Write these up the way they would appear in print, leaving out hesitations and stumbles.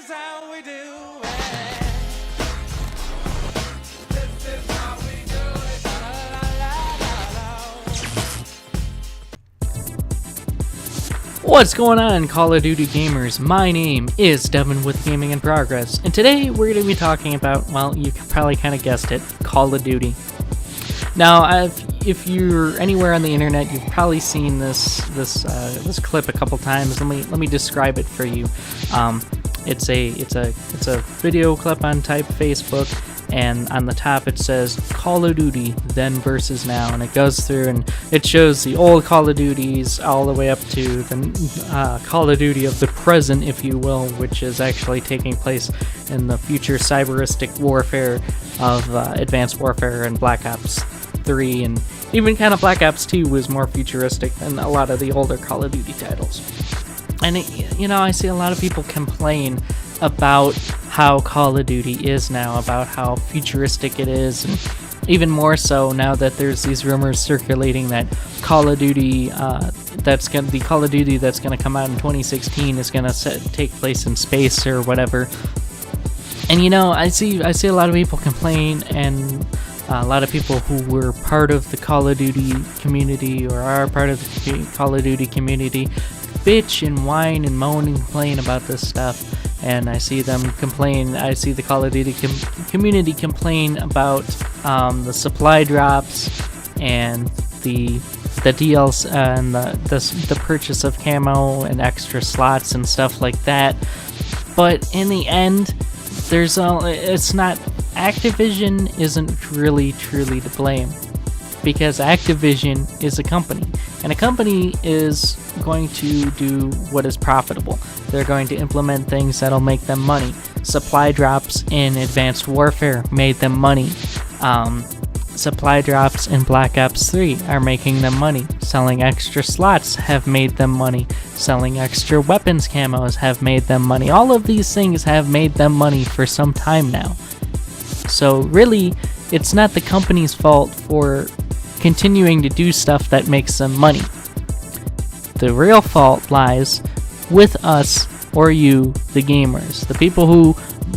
is how we do it. This is how we do it. La, la, la, la, la. What's going on, Call of Duty gamers? My name is Devin with Gaming in Progress, and today we're going to be talking about, well, you probably kind of guessed it, Call of Duty. Now, if you're anywhere on the internet, you've probably seen this clip a couple times. Let me describe it for you. It's a video clip on type Facebook, and on the top it says Call of Duty then versus now, and it goes through and it shows the old Call of Duties all the way up to the Call of Duty of the present, if you will, which is actually taking place in the future cyberistic warfare of Advanced Warfare and Black Ops 3, and even kind of Black Ops 2 was more futuristic than a lot of the older Call of Duty titles. And I see a lot of people complain about how Call of Duty is now, about how futuristic it is, and even more so now that there's these rumors circulating that Call of Duty, the Call of Duty that's going to come out in 2016 is going to take place in space or whatever. And I see a lot of people complain, and a lot of people who were part of the Call of Duty community or are part of the Call of Duty community bitch and whine and moan and complain about this stuff. And I see them complain. I see the Call of Duty community complain about the supply drops and the DLC and the purchase of camo and extra slots and stuff like that. But in the end, it's not. Activision isn't really truly to blame, because Activision is a company, and a company is going to do what is profitable. They're going to implement things that'll make them money. Supply drops in Advanced Warfare made them money. Supply drops in Black Ops 3 are making them money. Selling extra slots have made them money. Selling extra weapons camos have made them money. All of these things have made them money for some time now. So really, it's not the company's fault for continuing to do stuff that makes them money. The real fault lies with us or you, the gamers, the people who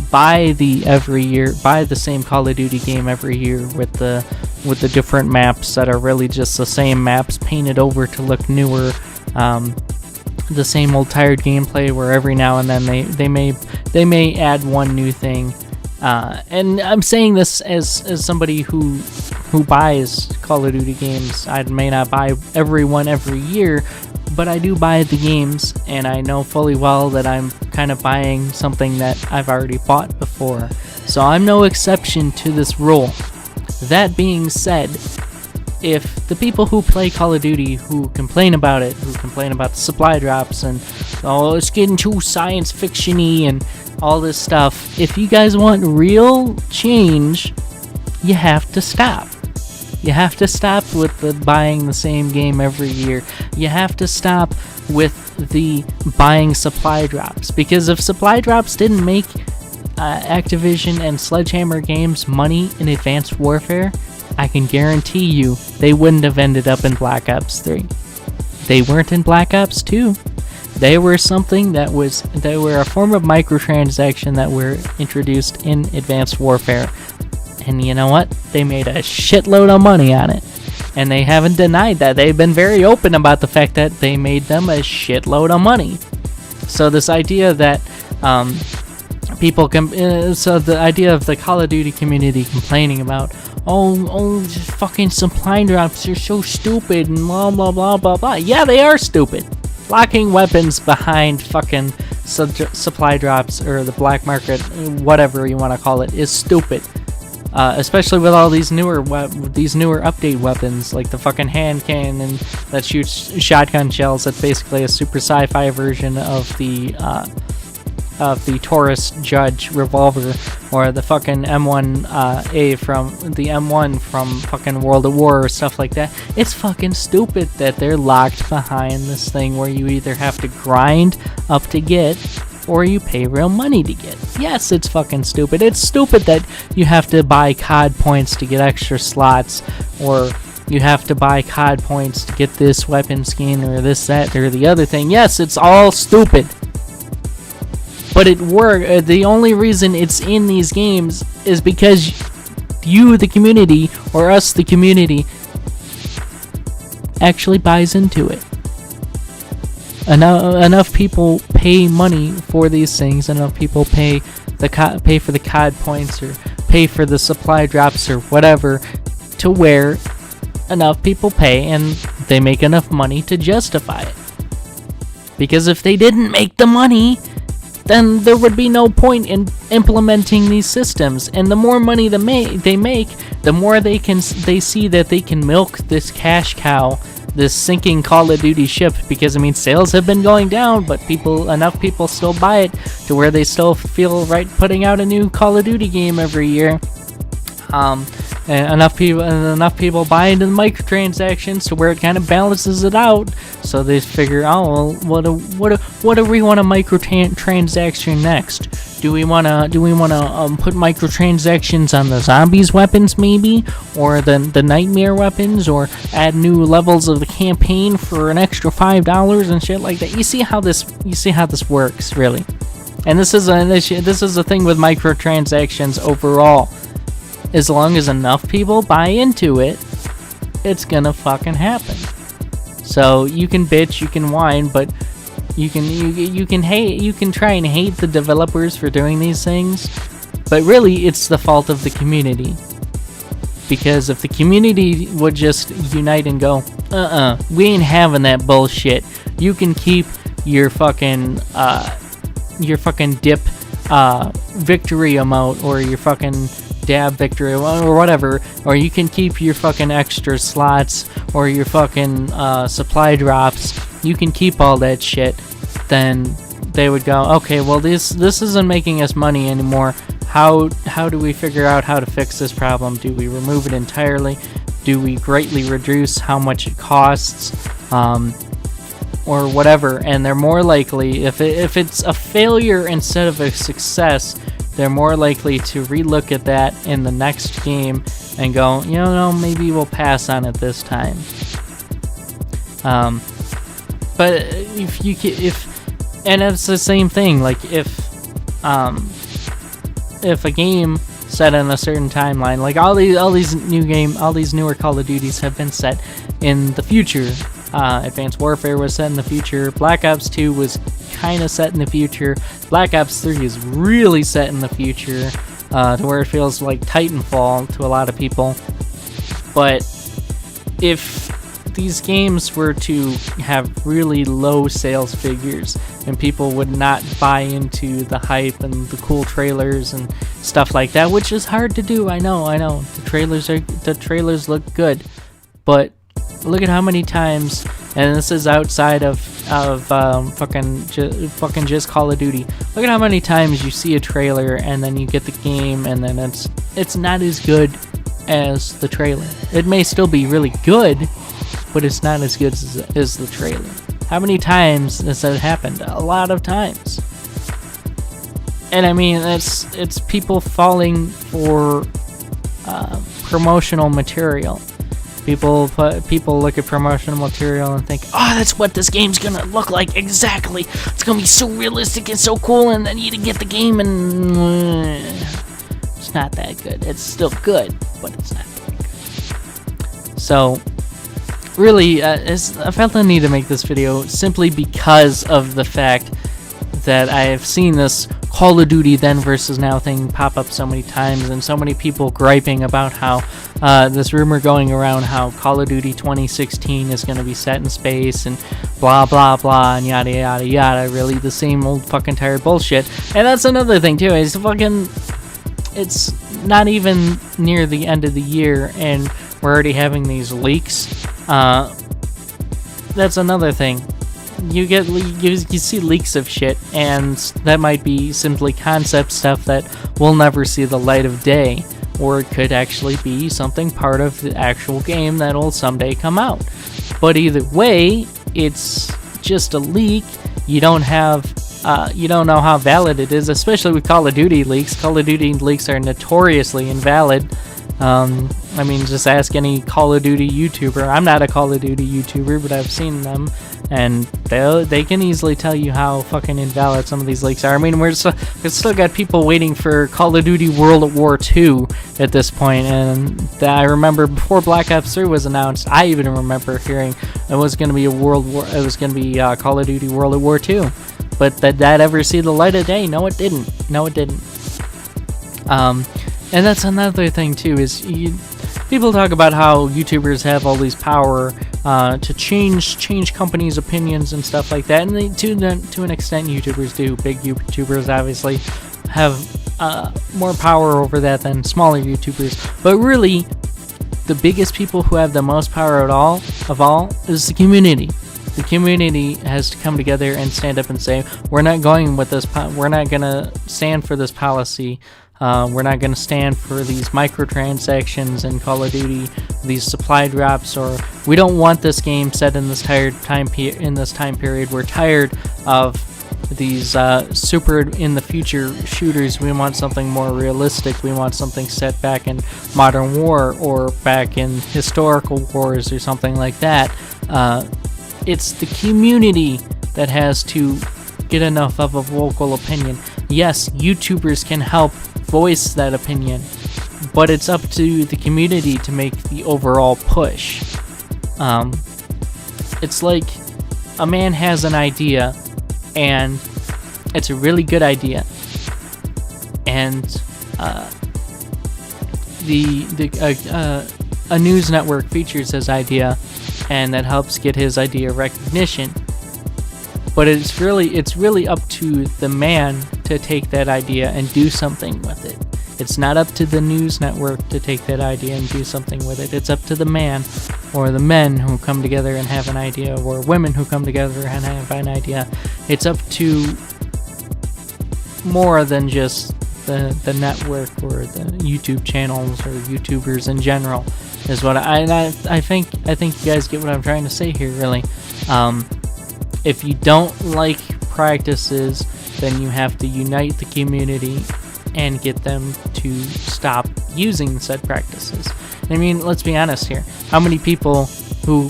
buy the same Call of Duty game every year with the different maps that are really just the same maps painted over to look newer. The same old tired gameplay where every now and then they may add one new thing. And I'm saying this as somebody who buys Call of Duty games. I may not buy every one every year, but I do buy the games, and I know fully well that I'm kind of buying something that I've already bought before. So I'm no exception to this rule. That being said, if the people who play Call of Duty who complain about it, who complain about the supply drops and, oh, it's getting too science fiction-y and all this stuff, if you guys want real change, you have to stop. You have to stop with the buying the same game every year. You have to stop with the buying supply drops, because if supply drops didn't make Activision and Sledgehammer Games money in Advanced Warfare, I can guarantee you they wouldn't have ended up in Black Ops 3. They weren't in Black Ops 2. They were they were a form of microtransaction that were introduced in Advanced Warfare. And you know what? They made a shitload of money on it. And they haven't denied that. They've been very open about the fact that they made them a shitload of money. So this idea that so the idea of the Call of Duty community complaining about, oh, fucking supply drops are so stupid and blah blah blah blah blah. Yeah, they are stupid. Locking weapons behind fucking supply drops or the black market, whatever you want to call it, is stupid. Especially with all these newer update weapons, like the fucking hand cannon that shoots shotgun shells. That's basically a super sci-fi version of the Taurus Judge revolver, or the fucking M1A from the M1 from fucking World at War or stuff like that. It's fucking stupid that they're locked behind this thing where you either have to grind up to get, or you pay real money to get. Yes, it's fucking stupid. It's stupid that you have to buy COD points to get extra slots, or you have to buy COD points to get this weapon skin, or this, that, or the other thing. Yes, it's all stupid. But it worked. The only reason it's in these games is because you, the community, or us, the community, actually buys into it. Enough people pay money for these things. Enough people pay for the COD points or pay for the supply drops or whatever, to where enough people pay and they make enough money to justify it. Because if they didn't make the money, then there would be no point in implementing these systems. And the more money they make, the more they see that they can milk this cash cow, this sinking Call of Duty ship. Because I mean, sales have been going down, but enough people still buy it to where they still feel right putting out a new Call of Duty game every year. And enough people buy into the microtransactions to where it kind of balances it out. So they figure, oh, well, what do we want a microtransaction next? Do we wanna put microtransactions on the zombies weapons maybe, or the nightmare weapons, or add new levels of the campaign for an extra $5 and shit like that? You see how this works, really. And this is a thing with microtransactions overall. As long as enough people buy into it, it's gonna fucking happen. So you can bitch, you can whine, but you can hate, you can try and hate the developers for doing these things, but really it's the fault of the community. Because if the community would just unite and go, we ain't having that bullshit. You can keep your fucking dip victory emote, or your fucking dab victory, or whatever, or you can keep your fucking extra slots, or your fucking supply drops. You can keep all that shit. Then they would go, okay, well this isn't making us money anymore. How do we figure out how to fix this problem? Do we remove it entirely? Do we greatly reduce how much it costs? Or whatever. And they're more likely, if it's a failure instead of a success, they're more likely to relook at that in the next game and go, maybe we'll pass on it this time. But and it's the same thing. Like if a game set in a certain timeline, like all these newer Call of Duties have been set in the future. Advanced Warfare was set in the future. Black Ops 2 was kind of set in the future. Black Ops 3 is really set in the future, to where it feels like Titanfall to a lot of people. But if these games were to have really low sales figures and people would not buy into the hype and the cool trailers and stuff like that, which is hard to do, I know. The trailers look good, but look at how many times, and this is outside of fucking just Call of Duty. Look at how many times you see a trailer and then you get the game and then it's not as good as the trailer. It may still be really good, but it's not as good as the trailer. How many times has that happened? A lot of times. And I mean, it's people falling for promotional material. People look at promotional material and think, oh, that's what this game's gonna look like exactly. It's gonna be so realistic and so cool, and then you get the game and it's not that good. It's still good, but it's not that good. So, really, I felt the need to make this video simply because of the fact that I have seen this Call of Duty then versus now thing pop up so many times, and so many people griping about how this rumor going around how Call of Duty 2016 is going to be set in space and blah blah blah and yada yada yada. Really the same old fucking tired bullshit. And that's another thing too, it's not even near the end of the year and we're already having these leaks. That's another thing. You see leaks of shit, and that might be simply concept stuff that will never see the light of day, or it could actually be something part of the actual game that will someday come out. But either way, it's just a leak. You don't know how valid it is, especially with Call of Duty leaks. Call of Duty leaks are notoriously invalid. I mean, just ask any Call of Duty YouTuber. I'm not a Call of Duty YouTuber, but I've seen them, and they can easily tell you how fucking invalid some of these leaks are. I mean, we've still got people waiting for Call of Duty World at War 2 at this point, and I remember before Black Ops 3 was announced, I even remember hearing it was going to be Call of Duty World at War 2. But did that ever see the light of day? No, it didn't. And that's another thing too, is people talk about how YouTubers have all these power to change companies' opinions and stuff like that, and to an extent YouTubers do. Big YouTubers obviously have more power over that than smaller YouTubers, but really the biggest people who have the most power of all is the community. The community has to come together and stand up and say, we're not going with this, we're not going to stand for this policy. We're not going to stand for these microtransactions in Call of Duty, these supply drops, or we don't want this game set in this time period. We're tired of these super in the future shooters. We want something more realistic. We want something set back in modern war or back in historical wars or something like that. It's the community that has to get enough of a vocal opinion. Yes, YouTubers can help voice that opinion, but it's up to the community to make the overall push. It's like a man has an idea, and it's a really good idea, and a news network features his idea, and that helps get his idea recognition. But it's really up to the man to take that idea and do something with it. It's not up to the news network to take that idea and do something with it. It's up to the man or the men who come together and have an idea, or women who come together and have an idea. It's up to more than just the network or the YouTube channels or YouTubers in general. Is what I think you guys get what I'm trying to say here, really. If you don't like practices, then you have to unite the community and get them to stop using said practices. I mean, let's be honest here. How many people who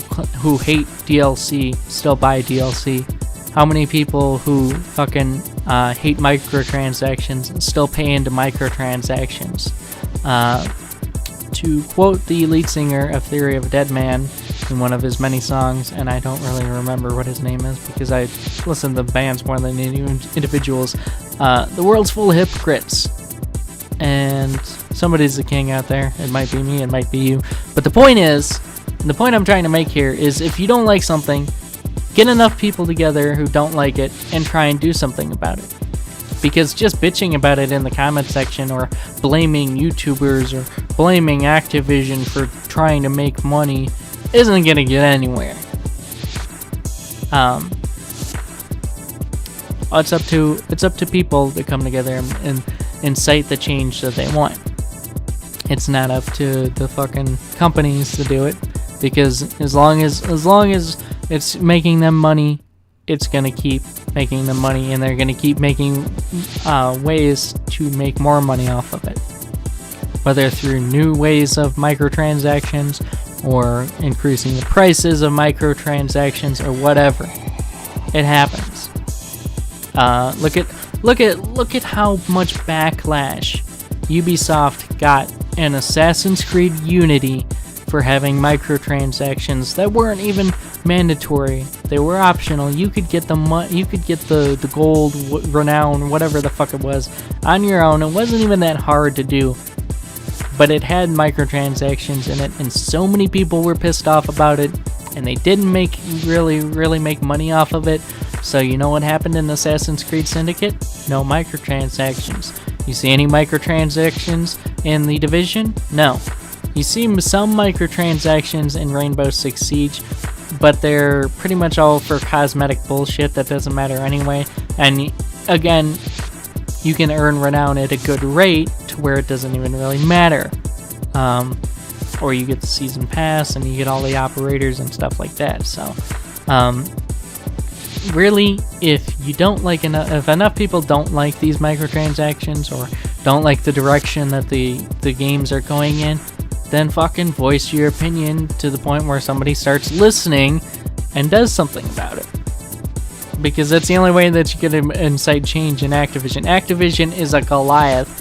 hate DLC still buy DLC? How many people who fucking hate microtransactions still pay into microtransactions? To quote the lead singer of Theory of a Dead Man in one of his many songs, and I don't really remember what his name is because I listen to bands more than individuals, the world's full of hypocrites, and somebody's the king out there. It might be me, it might be you, but the point I'm trying to make here is, if you don't like something, get enough people together who don't like it and try and do something about it. Because just bitching about it in the comment section, or blaming YouTubers or blaming Activision for trying to make money, isn't going to get anywhere. It's up to people to come together and incite the change that they want. It's not up to the fucking companies to do it, because as long as it's making them money, it's going to keep making them money, and they're going to keep making ways to make more money off of it. Whether through new ways of microtransactions, or increasing the prices of microtransactions, or whatever. It happens. Look at how much backlash Ubisoft got in Assassin's Creed Unity for having microtransactions that weren't even mandatory. They were optional. You could get the gold, renown, whatever the fuck it was, on your own. It wasn't even that hard to do, but it had microtransactions in it, and so many people were pissed off about it, and they didn't really make money off of it. So you know what happened in Assassin's Creed Syndicate? No microtransactions. You see any microtransactions in The Division? No. You see some microtransactions in Rainbow Six Siege, but they're pretty much all for cosmetic bullshit that doesn't matter anyway. And again, you can earn renown at a good rate to where it doesn't even really matter. Or you get the season pass and you get all the operators and stuff like that. So, really, if enough people don't like these microtransactions, or don't like the direction that the games are going in, then fucking voice your opinion to the point where somebody starts listening and does something about it. Because that's the only way that you can incite change in Activision. Activision is a Goliath,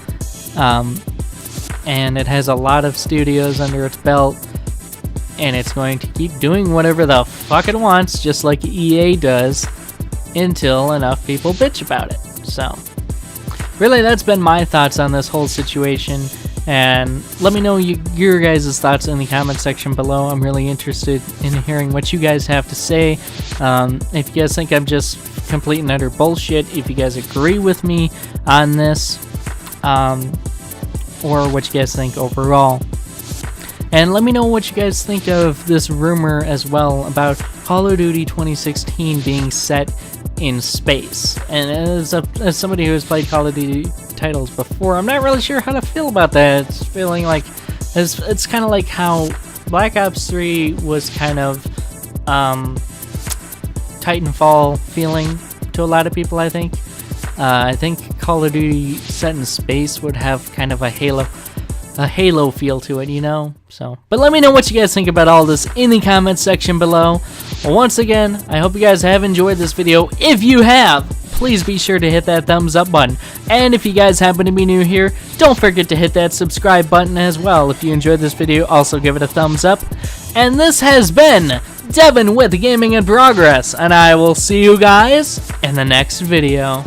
and it has a lot of studios under its belt, and it's going to keep doing whatever the fuck it wants, just like EA does, until enough people bitch about it. So, really, that's been my thoughts on this whole situation. And let me know your guys' thoughts in the comment section below. I'm really interested in hearing what you guys have to say. If you guys think I'm just complete and utter bullshit, if you guys agree with me on this, or what you guys think overall. And let me know what you guys think of this rumor as well about Call of Duty 2016 being set in space. And as somebody who has played Call of Duty titles before, I'm not really sure how to feel about that. It's feeling like it's kind of like how Black Ops 3 was kind of Titanfall feeling to a lot of people. I think Call of Duty set in space would have kind of a Halo feel to it, you know? So, but let me know what you guys think about all this in the comments section below. Once again, I hope you guys have enjoyed this video. If you have, please be sure to hit that thumbs up button. And if you guys happen to be new here, don't forget to hit that subscribe button as well. If you enjoyed this video, also give it a thumbs up. And this has been Devin with Gaming in Progress, and I will see you guys in the next video.